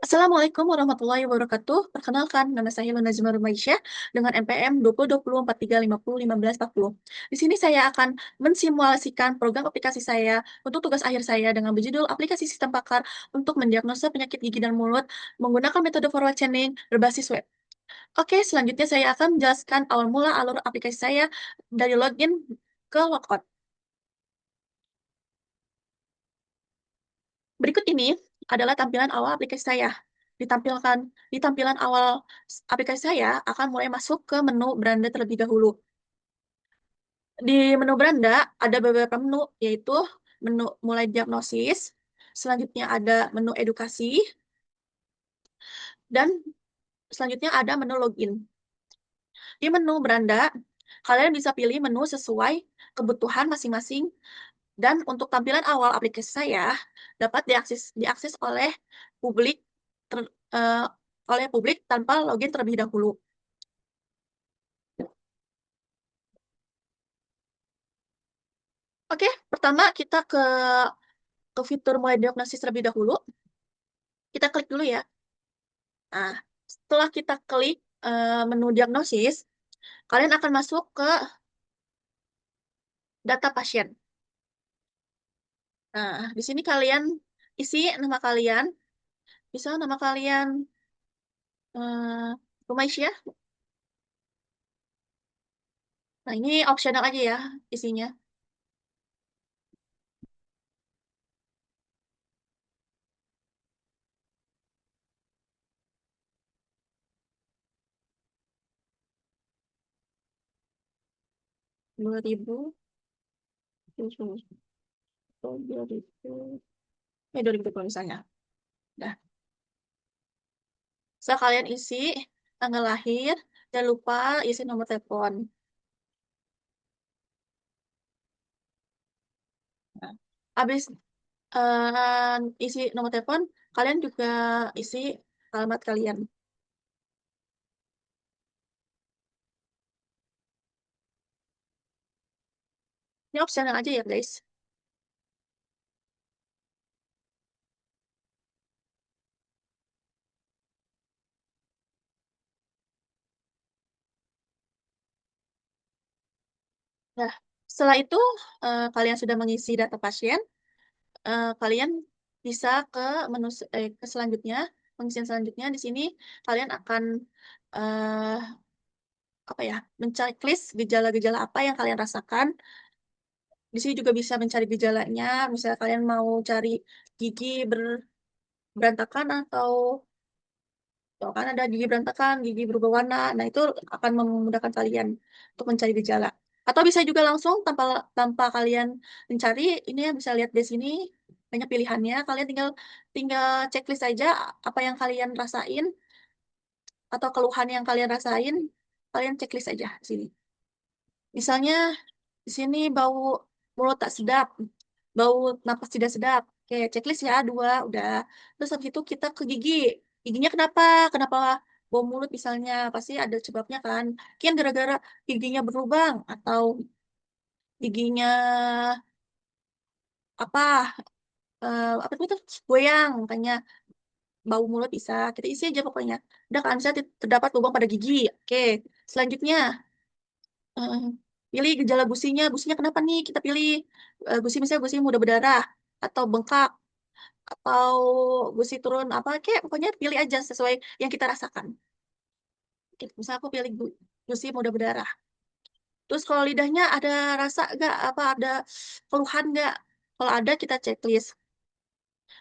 Assalamualaikum warahmatullahi wabarakatuh. Perkenalkan, nama saya Luna Zima Rumaisyah dengan NPM 202043501540. Di sini saya akan mensimulasikan program aplikasi saya untuk tugas akhir saya dengan berjudul Aplikasi Sistem Pakar untuk mendiagnosa penyakit gigi dan mulut menggunakan metode forward chaining berbasis web. Oke, selanjutnya saya akan menjelaskan awal mula alur aplikasi saya dari login ke logout. Berikut ini adalah tampilan awal aplikasi saya. Ditampilkan di tampilan awal aplikasi saya akan mulai masuk ke menu beranda terlebih dahulu. Di menu beranda ada beberapa menu, yaitu menu mulai diagnosis, selanjutnya ada menu edukasi, dan selanjutnya ada menu login. Di menu beranda, kalian bisa pilih menu sesuai kebutuhan masing-masing, dan untuk tampilan awal aplikasi saya dapat diakses publik ter- eh, oleh publik tanpa login terlebih dahulu. Oke, pertama kita ke fitur mulai diagnosis terlebih dahulu. Kita klik dulu ya. Nah, setelah kita klik menu diagnosis, kalian akan masuk ke data pasien. Nah, di sini kalian isi nama kalian, bisa nama kalian Rumaisyah. Nah, ini opsional aja ya isinya. 2000, 2000, 2000 misalnya. Nah, setelah kalian isi tanggal lahir, jangan lupa isi nomor telepon. Nah, habis isi nomor telepon, kalian juga isi alamat kalian. Ini opsional aja ya, guys. Nah, setelah itu kalian sudah mengisi data pasien, kalian bisa ke menu ke selanjutnya, pengisian selanjutnya. Di sini kalian akan eh, apa ya, mencari list gejala-gejala apa yang kalian rasakan. Di sini juga bisa mencari gejalanya, misalnya kalian mau cari gigi berantakan atau tuh kan ada gigi berantakan, gigi berubah warna. Nah, itu akan memudahkan kalian untuk mencari gejala. Atau bisa juga langsung tanpa tanpa kalian mencari, ini ya bisa lihat di sini banyak pilihannya. Kalian tinggal tinggal checklist saja apa yang kalian rasain atau keluhan yang kalian rasain, kalian checklist aja di sini. Misalnya di sini bau mulut tak sedap, bau napas tidak sedap. Oke, checklist ya, dua, udah. Terus habis itu kita ke gigi. Giginya kenapa? Kenapa bau mulut misalnya? Pasti ada sebabnya kan. Mungkin gara-gara giginya berlubang atau giginya apa? Apa itu? Goyang, makanya bau mulut bisa. Kita isi aja pokoknya. Udah kan, bisa terdapat lubang pada gigi. Oke, selanjutnya. eh, Pilih gejala gusinya. Gusinya kenapa nih? Kita pilih gusi misalnya gusi mudah berdarah atau bengkak atau gusi turun apa kayak pokoknya pilih aja sesuai yang kita rasakan. Gitu. Misalnya aku pilih gusi mudah berdarah. Terus kalau lidahnya ada rasa nggak apa ada keluhan nggak? Kalau ada kita checklist.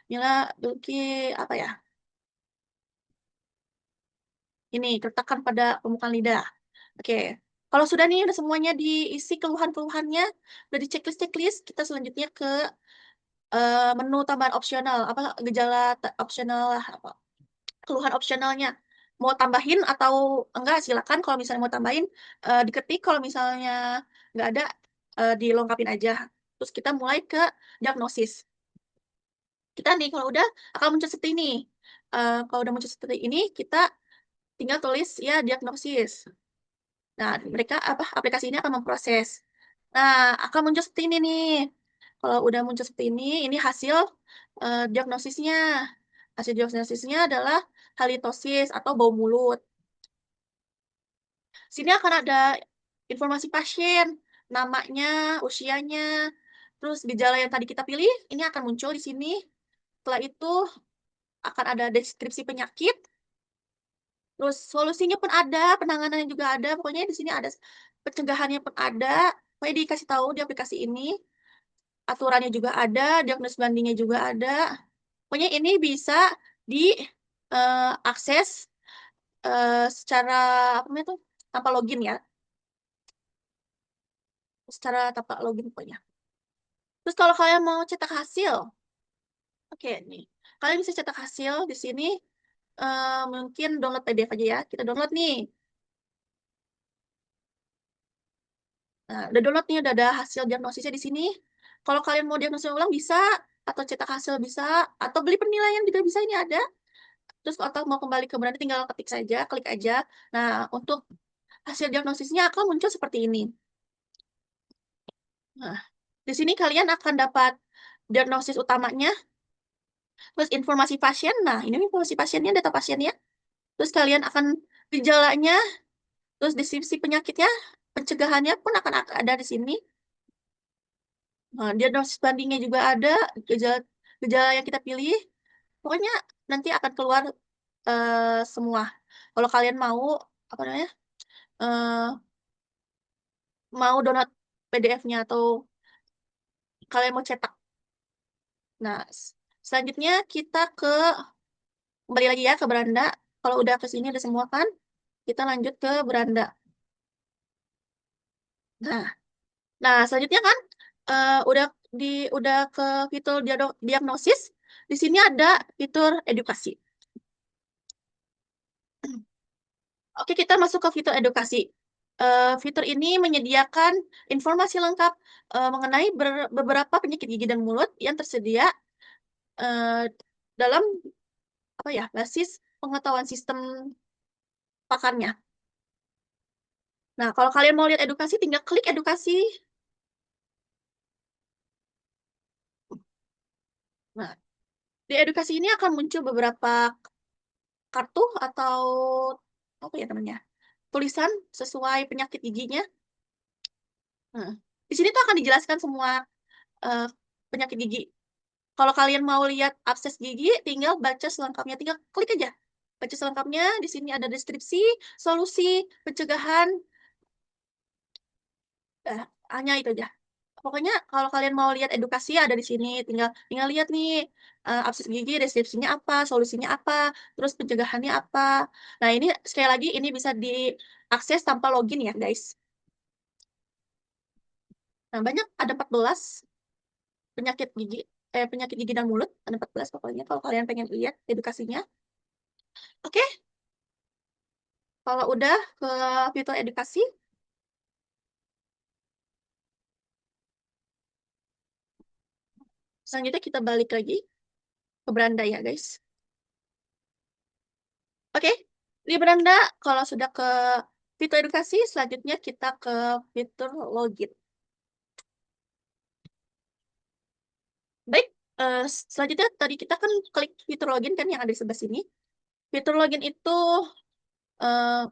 Mila Dulki apa ya? Ini keretakan pada permukaan lidah. Oke. Kalau sudah nih udah semuanya diisi keluhan-keluhannya, udah di checklist-checklist, kita selanjutnya ke menu tambahan opsional apa gejala opsional lah apa keluhan opsionalnya mau tambahin atau enggak silakan kalau misalnya mau tambahin diketik kalau misalnya nggak ada dilengkapin aja terus kita mulai ke diagnosis kita nih kalau udah akan muncul seperti ini. Kalau udah muncul seperti ini kita tinggal tulis ya diagnosis. Nah, mereka apa aplikasi ini akan memproses. Nah, akan muncul seperti ini nih. Kalau udah muncul seperti ini hasil diagnosisnya. Hasil diagnosisnya adalah halitosis atau bau mulut. Sini akan ada informasi pasien, namanya, usianya, terus gejala yang tadi kita pilih, ini akan muncul di sini. Setelah itu akan ada deskripsi penyakit, terus solusinya pun ada, penanganannya juga ada, pokoknya di sini ada pencegahannya pun ada, pokoknya dikasih tahu di aplikasi ini, aturannya juga ada, diagnosis bandingnya juga ada. Pokoknya ini bisa diakses secara apa namanya tuh tanpa login ya, secara tanpa login pokoknya. Terus kalau kalian mau cetak hasil, oke nih, kalian bisa cetak hasil di sini. Mungkin download PDF aja ya. Kita download nih. Nah, udah download nih, udah ada hasil diagnosisnya di sini. Kalau kalian mau diagnosis ulang bisa, atau cetak hasil bisa, atau beli penilaian juga bisa, ini ada. Terus kalau mau kembali ke beranda tinggal ketik saja, klik aja. Nah, untuk hasil diagnosisnya akan muncul seperti ini. Nah, di sini kalian akan dapat diagnosis utamanya, terus informasi pasien. Nah, ini informasi pasiennya, data pasiennya. Terus kalian akan gejalanya, terus deskripsi penyakitnya, pencegahannya pun akan ada di sini. Nah, diagnosis bandingnya juga ada, gejala, gejala yang kita pilih. Pokoknya nanti akan keluar semua. Kalau kalian mau, apa namanya, eh, mau download PDF-nya atau kalian mau cetak. Nah, selanjutnya kita kembali lagi ya ke beranda. Kalau udah ke sini ada semua kan, kita lanjut ke beranda. Nah, nah selanjutnya kan udah di udah ke fitur diagnosis. Di sini ada fitur edukasi. Oke, kita masuk ke fitur edukasi. Fitur ini menyediakan informasi lengkap mengenai beberapa penyakit gigi dan mulut yang tersedia eh, dalam apa ya basis pengetahuan sistem pakarnya. Nah, kalau kalian mau lihat edukasi, tinggal klik edukasi. Nah, di edukasi ini akan muncul beberapa kartu atau apa ya namanya tulisan sesuai penyakit giginya. Nah, di sini tuh akan dijelaskan semua eh, penyakit gigi. Kalau kalian mau lihat abses gigi, tinggal baca selengkapnya. Tinggal klik aja. Baca selengkapnya. Di sini ada deskripsi, solusi, pencegahan. Eh, hanya itu aja. Pokoknya kalau kalian mau lihat edukasi ada di sini. Tinggal tinggal lihat nih abses gigi, deskripsinya apa, solusinya apa, terus pencegahannya apa. Nah ini sekali lagi ini bisa diakses tanpa login ya guys. Nah banyak ada 14 penyakit gigi, penyakit gigi dan mulut ada 14 pokoknya. Kalau kalian pengen lihat edukasinya, oke. Kalau udah ke fitur edukasi, selanjutnya kita balik lagi ke beranda ya, guys. Oke, di beranda kalau sudah ke fitur edukasi, selanjutnya kita ke fitur login. Baik, selanjutnya tadi kita kan klik fitur login kan yang ada di sebelah sini. Fitur login itu eh,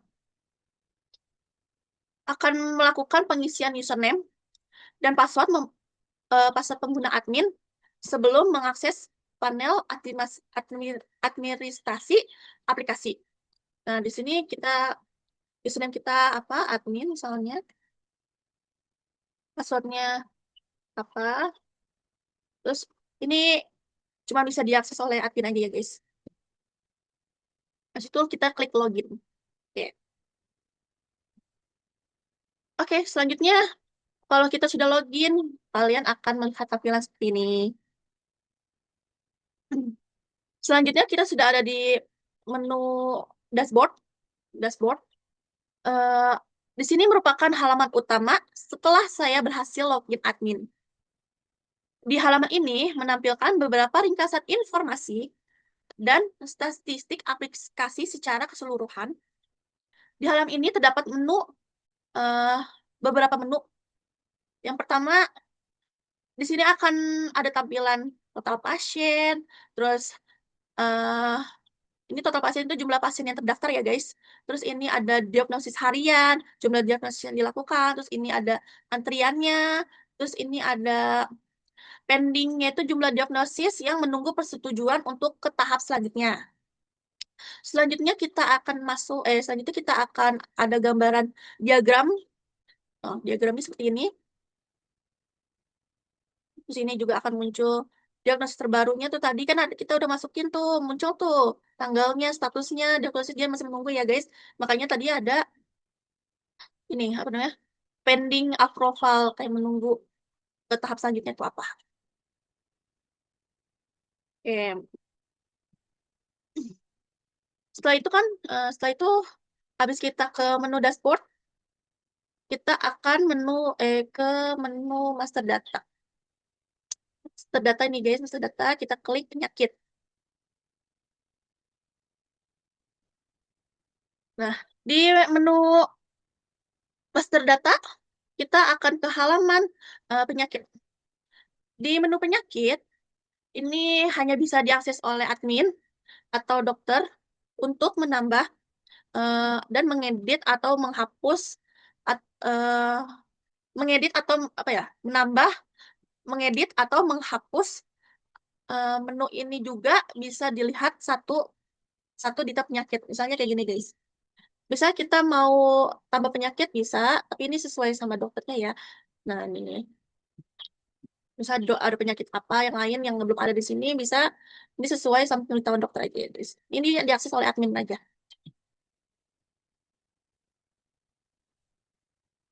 akan melakukan pengisian username dan password password pengguna admin sebelum mengakses panel administrasi aplikasi. Nah, di sini kita username kita apa? Admin misalnya. Passwordnya apa? Terus ini cuma bisa diakses oleh admin aja ya, guys. Habis itu kita klik login. Oke. Oke, selanjutnya kalau kita sudah login, kalian akan melihat tampilan seperti ini. Selanjutnya kita sudah ada di menu dashboard. Dashboard. Eh, di sini merupakan halaman utama setelah saya berhasil login admin. Di halaman ini menampilkan beberapa ringkasan informasi dan statistik aplikasi secara keseluruhan. Di halaman ini terdapat eh, beberapa menu. Yang pertama, di sini akan ada tampilan total pasien, terus eh ini total pasien itu jumlah pasien yang terdaftar ya guys. Terus ini ada diagnosis harian, jumlah diagnosis yang dilakukan. Terus ini ada antriannya. Terus ini ada pendingnya itu jumlah diagnosis yang menunggu persetujuan untuk ke tahap selanjutnya. Selanjutnya kita akan ada gambaran diagram. Oh, diagramnya seperti ini. Terus ini juga akan muncul diagnosis terbarunya tuh tadi kan kita udah masukin tuh, muncul tuh tanggalnya, statusnya, diagnosis dia masih menunggu ya guys. Makanya tadi ada ini apa namanya? Pending approval kayak menunggu ke tahap selanjutnya itu apa. Oke. Setelah itu kan setelah itu habis kita ke menu dashboard, kita akan ke menu master data. Master data ini guys, master data kita klik penyakit. Nah, di menu master data kita akan ke halaman penyakit. Di menu penyakit ini hanya bisa diakses oleh admin atau dokter untuk menambah dan mengedit atau menghapus mengedit atau apa ya, menambah, mengedit atau menghapus menu ini juga bisa dilihat satu satu di tab penyakit. Misalnya kayak gini guys. Misalnya kita mau tambah penyakit bisa, tapi ini sesuai sama dokternya ya. Nah, ini. Misalnya ada penyakit apa yang lain yang belum ada di sini bisa ini sesuai sama pemberitahuan dokter aja. Guys. Ini yang diakses oleh admin aja.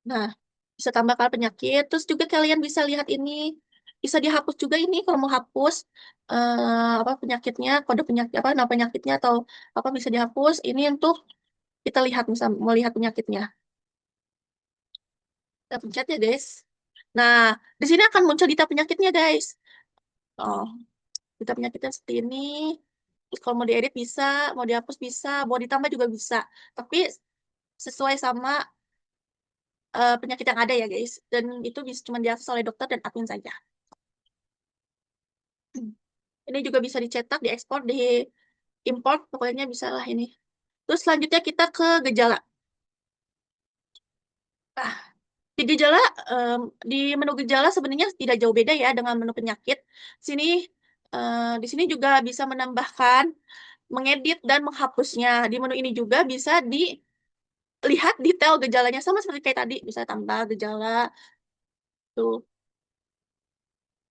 Nah, bisa tambahkan penyakit. Terus juga kalian bisa lihat ini. Bisa dihapus juga ini kalau mau hapus apa penyakitnya, kode penyakit apa nama penyakitnya atau apa bisa dihapus. Ini untuk kita lihat misal mau lihat penyakitnya. Kita pencet ya, guys. Nah, di sini akan muncul data penyakitnya, guys. Oh, data penyakitnya seperti ini. Terus kalau mau diedit bisa, mau dihapus bisa, mau ditambah juga bisa. Tapi sesuai sama penyakit yang ada ya, guys. Dan itu bisa cuma diakses oleh dokter dan admin saja. Ini juga bisa dicetak, diekspor, diimport, pokoknya bisa lah ini. Terus selanjutnya kita ke gejala. Nah, di gejala, di menu gejala sebenarnya tidak jauh beda ya dengan menu penyakit. Sini, di sini juga bisa menambahkan, mengedit dan menghapusnya. Di menu ini juga bisa dilihat detail gejalanya sama seperti kayak tadi, bisa tambah gejala tuh.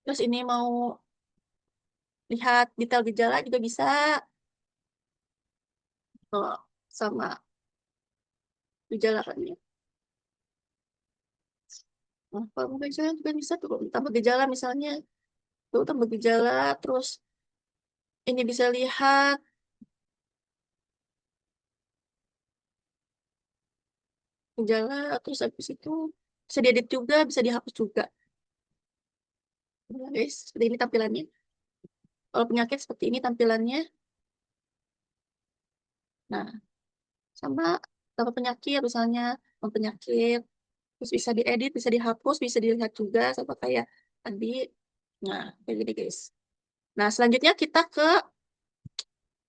Terus ini mau lihat detail gejala juga bisa. Oh, sama gejala kan ya. Nah, kalau gejala juga bisa tuh tambah gejala misalnya. Tuh tambah gejala, terus ini bisa lihat gejala, terus habis itu bisa diedit juga, bisa dihapus juga. Nah, guys, seperti ini tampilannya. Kalau penyakit seperti ini tampilannya. Nah, sama tambah penyakit misalnya, tambah penyakit, terus bisa diedit, bisa dihapus, bisa dilihat juga sama kayak tadi. Nah, kayak gini guys. Nah, selanjutnya kita ke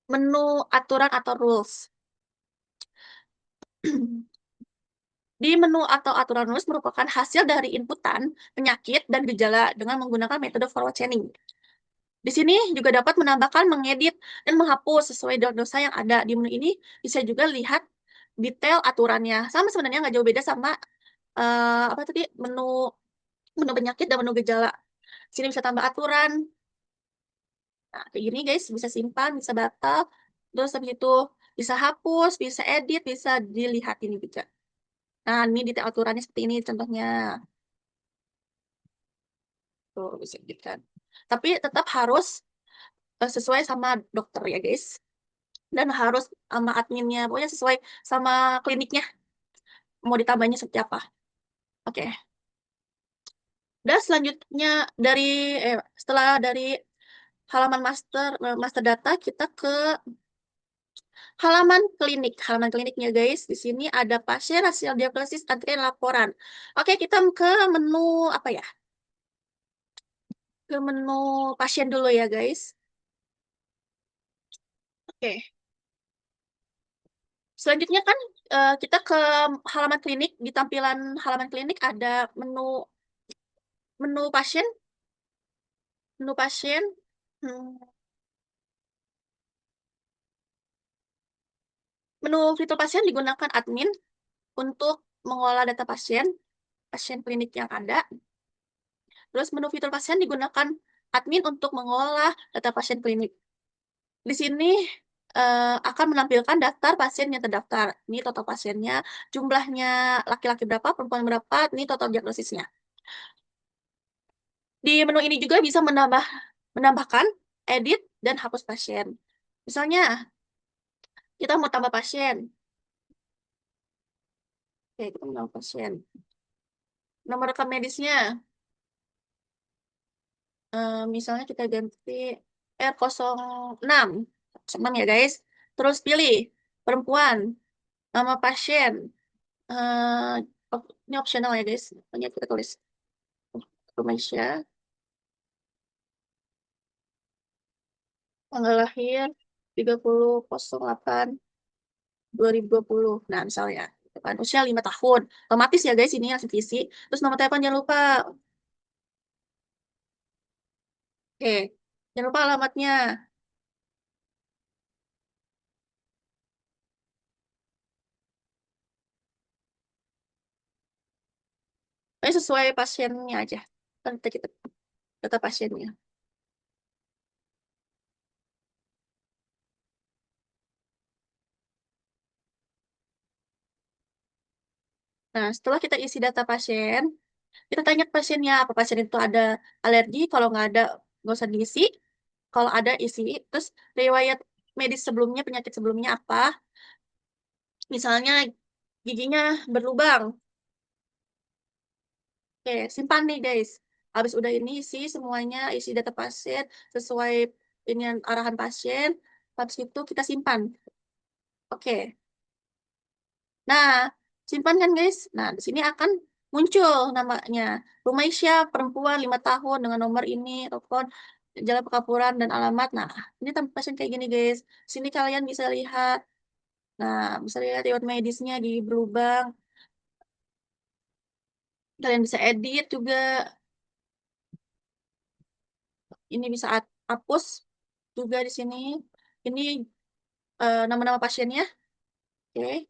menu aturan atau rules. Di menu atau aturan rules merupakan hasil dari inputan penyakit dan gejala dengan menggunakan metode forward chaining. Di sini juga dapat menambahkan, mengedit, dan menghapus sesuai diagnosa yang ada. Di menu ini bisa juga lihat detail aturannya. Sama sebenarnya nggak jauh beda sama apa tadi menu menu penyakit dan menu gejala. Di sini bisa tambah aturan. Nah, kayak gini guys, bisa simpan, bisa batal. Terus habis itu bisa hapus, bisa edit, bisa dilihat ini juga. Nah, ini detail aturannya seperti ini contohnya. Tuh, bisa editkan. Tapi tetap harus sesuai sama dokter ya guys. Dan harus sama adminnya, pokoknya sesuai sama kliniknya, mau ditambahnya seperti apa. Oke. Dan selanjutnya dari setelah dari halaman master data kita ke halaman klinik. Halaman kliniknya guys, di sini ada pasien, hasil diagnosis, antrian, laporan. Oke, kita ke menu apa ya? Ke menu pasien dulu ya guys. Oke. Selanjutnya kan kita ke halaman klinik. Di tampilan halaman klinik ada menu menu pasien, menu pasien. Hmm, Menu fitur pasien digunakan admin untuk mengolah data pasien, pasien klinik yang ada. Terus menu fitur pasien digunakan admin untuk mengolah data pasien klinik. Di sini akan menampilkan daftar pasien yang terdaftar. Ini total pasiennya, jumlahnya laki-laki berapa, perempuan berapa, ini total diagnosisnya. Di menu ini juga bisa menambahkan, edit, dan hapus pasien. Misalnya, kita mau tambah pasien. Oke, kita mau tambah pasien. Nomor rekam medisnya, misalnya kita ganti R06. 06 ya guys. Terus pilih perempuan, nama pasien. Ini optional ya guys. Hanya kita tulis Rumeisya, tanggal lahir 30/08/2020. Nah, misalnya, gitu kan, usia 5 tahun. Otomatis ya guys, ini langsung isi. Terus nomor telepon jangan lupa. Oke, jangan lupa alamatnya. Ini sesuai pasiennya aja. Kan kita data pasiennya. Nah, setelah kita isi data pasien, kita tanya ke pasiennya, apa pasien itu ada alergi, kalau nggak ada, nggak usah diisi. Kalau ada, isi. Terus riwayat medis sebelumnya, penyakit sebelumnya apa. Misalnya giginya berlubang. Oke, simpan nih guys. Habis udah ini isi semuanya, isi data pasien sesuai ini arahan pasien. Habis itu kita simpan. Oke. Nah, simpan kan guys. Nah, di sini akan muncul namanya. Rumaisya, perempuan 5 tahun dengan nomor ini, telepon, jalan Pekampuran dan alamat. Nah, ini tempat pasien kayak gini guys. Sini kalian bisa lihat. Nah, bisa lihat riwayat medisnya di berlubang. Kalian bisa edit juga. Ini bisa hapus juga di sini. Ini nama-nama pasiennya. Oke.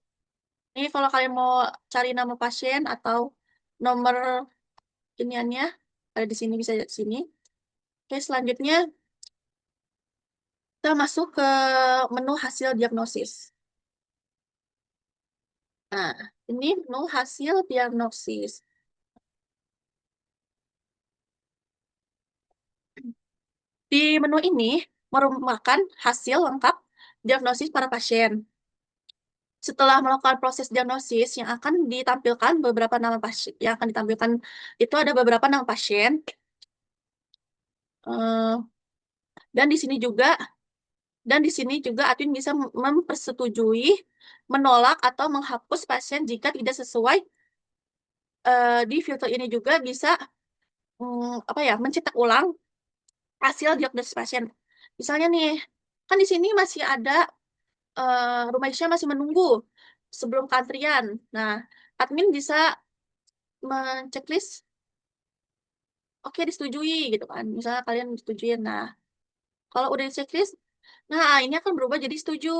Ini kalau kalian mau cari nama pasien atau nomor iniannya, ada di sini, bisa di sini. Oke, selanjutnya kita masuk ke menu hasil diagnosis. Nah, ini menu hasil diagnosis. Di menu ini merupakan hasil lengkap diagnosis para pasien. Setelah melakukan proses diagnosis yang akan ditampilkan beberapa nama pasien, yang akan ditampilkan itu ada beberapa nama pasien. Eh, dan di sini juga admin bisa mempersetujui, menolak atau menghapus pasien jika tidak sesuai. Di filter ini juga bisa apa ya, mencetak ulang hasil diagnosis pasien. Misalnya nih, kan di sini masih ada Rumaisya masih menunggu sebelum ke antrian. Nah, admin bisa menceklis, oke disetujui gitu kan. Misalnya kalian disetujuin. Nah, kalau udah di checklist, nah ini akan berubah jadi setuju.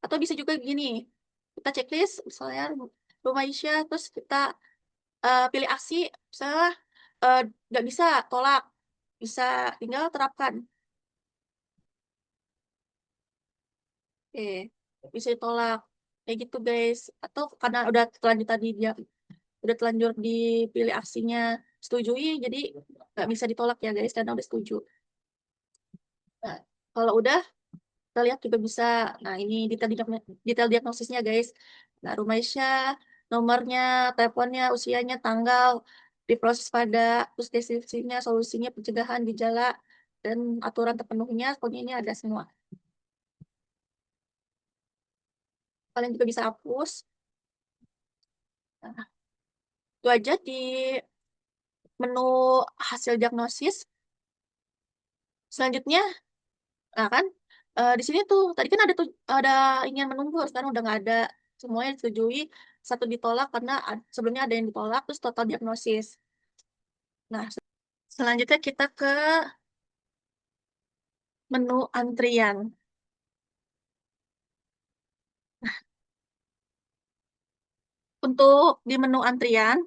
Atau bisa juga gini, kita checklist misalnya rumah Isya, terus kita pilih aksi, misalnya eh, nggak bisa, tolak. Bisa tinggal terapkan. Oke, bisa ditolak. Kayak gitu guys. Atau karena udah terlanjur tadi dia, udah terlanjur dipilih aksinya, setujui, jadi nggak bisa ditolak ya guys, karena udah setuju. Nah, kalau udah kita lihat juga bisa. Nah, ini detail diagnosisnya, guys. Nah, Rumaisya, nomornya, teleponnya, usianya, tanggal, diproses pada, terus deskripsinya, solusinya, pencegahan, gejala, dan aturan terpenuhnya. Pokoknya ini ada semua. Kalian juga bisa hapus. Nah, itu aja di menu hasil diagnosis. Selanjutnya, nah kan, Di sini tuh, tadi kan ada ingin menunggu, sekarang udah nggak ada. Semuanya disetujui, satu ditolak karena sebelumnya ada yang ditolak, terus total diagnosis. Nah, selanjutnya kita ke menu antrian. Untuk di menu antrian,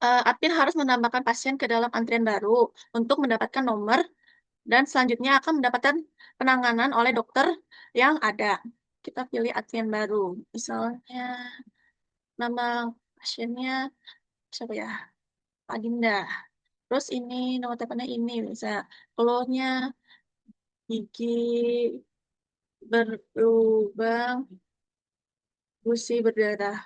admin harus menambahkan pasien ke dalam antrian baru untuk mendapatkan nomor dan selanjutnya akan mendapatkan penanganan oleh dokter yang ada. Kita pilih antrian baru. Misalnya nama pasiennya siapa ya? Adinda. Terus ini nomor teleponnya ini bisa keluarnya gigi berlubang, gusi berdarah.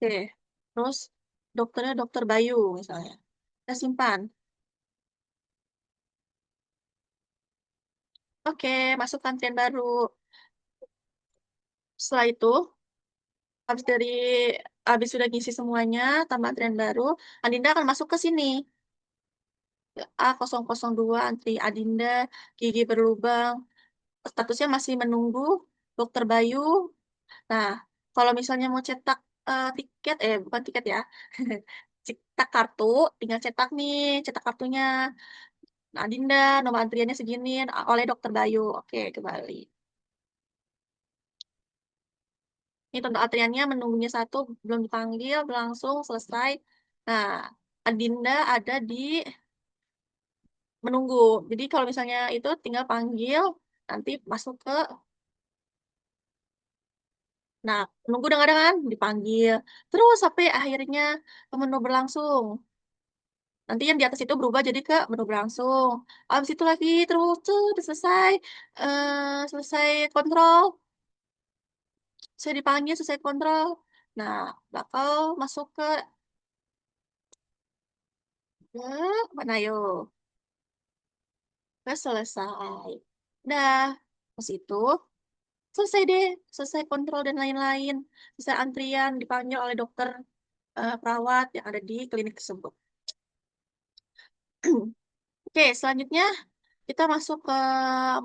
Oke. Terus dokternya dokter Bayu misalnya. Kita simpan. Oke, masuk antrian baru. Setelah itu, habis dari habis sudah ngisi semuanya, tambah antrian baru, Adinda akan masuk ke sini. A002 antri Adinda, gigi berlubang. Statusnya masih menunggu dokter Bayu. Nah, kalau misalnya mau cetak tiket, bukan tiket ya, cetak kartu, tinggal cetak nih, cetak kartunya. Nah, Dinda, nomor antriannya segini, oleh dokter Bayu. Oke, kembali. Ini tentang antriannya, menunggunya satu, belum dipanggil, berlangsung, selesai. Nah, Adinda ada di menunggu. Jadi kalau misalnya itu tinggal panggil, nanti masuk ke, nah, menunggu udah nggak ada kan? Dipanggil. Terus sampai akhirnya menu berlangsung. Nanti yang di atas itu berubah jadi ke menu berlangsung. Habis itu lagi terus tuh udah selesai selesai kontrol, saya dipanggil selesai kontrol. Nah, bakal masuk ke mana yo? Ke selesai. Dah, pas itu selesai deh, selesai kontrol dan lain-lain. Selesai antrian dipanggil oleh dokter perawat yang ada di klinik tersebut. Oke, selanjutnya kita masuk ke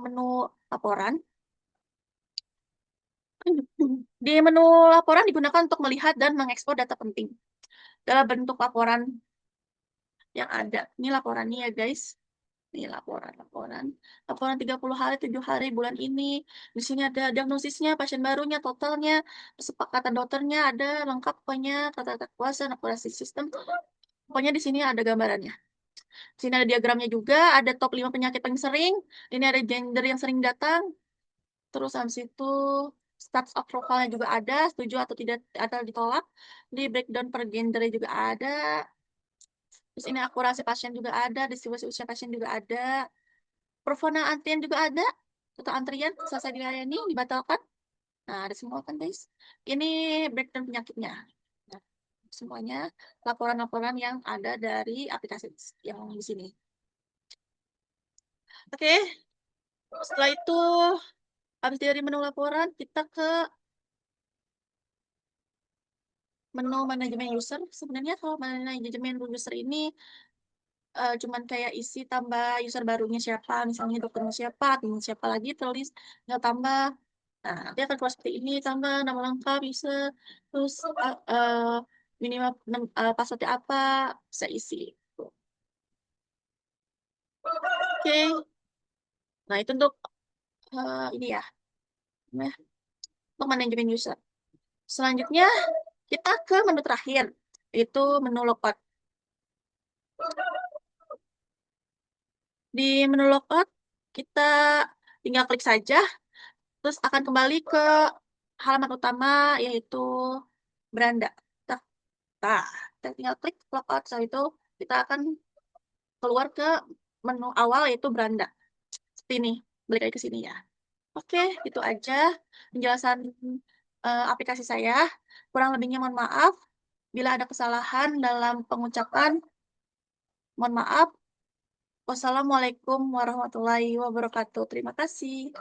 menu laporan. Di menu laporan digunakan untuk melihat dan mengekspor data penting dalam bentuk laporan yang ada. Ini laporannya ya guys. Ini laporan. Laporan 30 hari, 7 hari, bulan ini. Di sini ada diagnosisnya, pasien barunya, totalnya, kesepakatan dokternya, ada lengkap pokoknya, kata-kata kuasa, akurasi sistem. Pokoknya di sini ada gambarannya. Di sini ada diagramnya juga, ada top 5 penyakit paling sering. Ini ada gender yang sering datang. Terus habis itu status approvalnya juga ada, setuju atau tidak atau ditolak. Di breakdown per gendernya juga ada. Terus ini akurasi pasien juga ada, distribusi usia pasien juga ada. Performa antrian juga ada. Total antrian selesai dilayani, dibatalkan. Nah, ada semua kan guys. Ini breakdown penyakitnya. Nah, semuanya laporan-laporan yang ada dari aplikasi yang di sini. Oke, setelah itu habis dari menu laporan, kita ke menu manajemen user. Sebenarnya kalau manajemen user ini cuman kayak isi tambah user barunya siapa, misalnya dokternya siapa, admin siapa lagi, tulis nggak tambah. Nah, nanti akan keluar seperti ini, tambah nama lengkap user, terus minimal passwordnya apa, bisa isi. Oke, nah itu untuk ini ya, namanya, untuk manajemen user. Selanjutnya kita ke menu terakhir, yaitu menu logout. Di menu logout, kita tinggal klik saja, terus akan kembali ke halaman utama, yaitu beranda. Nah, nah, kita tinggal klik logout, setelah itu kita akan keluar ke menu awal, yaitu beranda. Seperti ini, balik lagi ke sini ya. Oke, itu aja penjelasan aplikasi saya. Kurang lebihnya mohon maaf. Bila ada kesalahan dalam pengucapan, mohon maaf. Wassalamualaikum warahmatullahi wabarakatuh. Terima kasih.